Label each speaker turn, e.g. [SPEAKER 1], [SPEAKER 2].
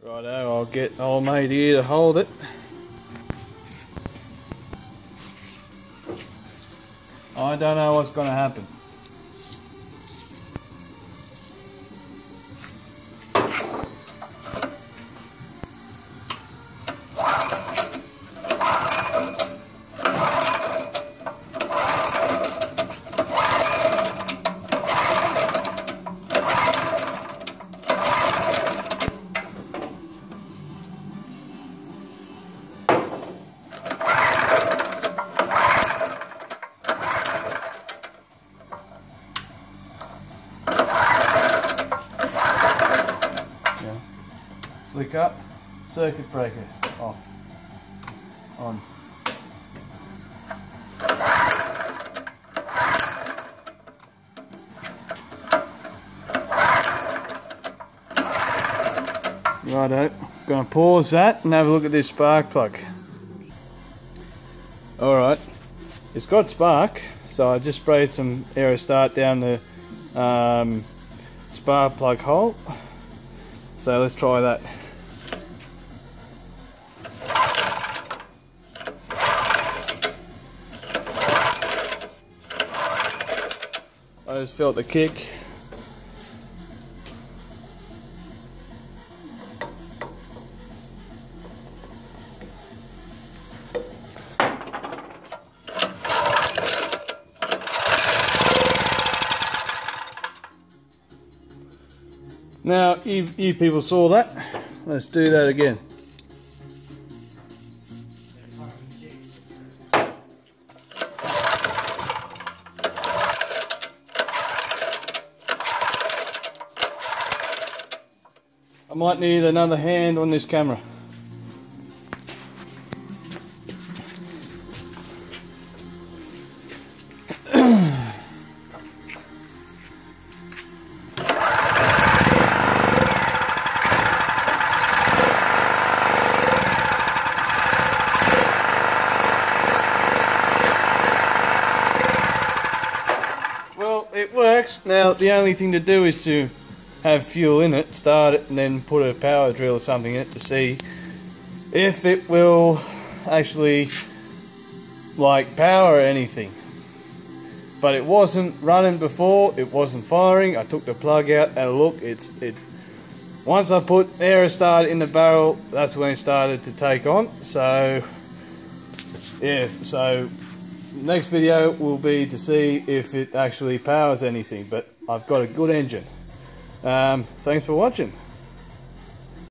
[SPEAKER 1] Righto, I'll get old mate here to hold it. I don't know what's going to happen. Flick up, circuit breaker off, on. Righto, going to pause that and have a look at this spark plug. Alright, it's got spark, so I just sprayed some Aerostart down the spark plug hole. So let's try that. I just felt the kick. Now, you people saw that. Let's do that again. I might need another hand on this camera. Well, it works. Now the only thing to do is to have fuel in it, start it, and then put a power drill or something in it to see if it will actually like power anything. But it wasn't running before, it wasn't firing. I took the plug out and look, once I put Aerostart in the barrel, that's when it started to take on. So yeah, so next video will be to see if it actually powers anything, but I've got a good engine. Thanks for watching.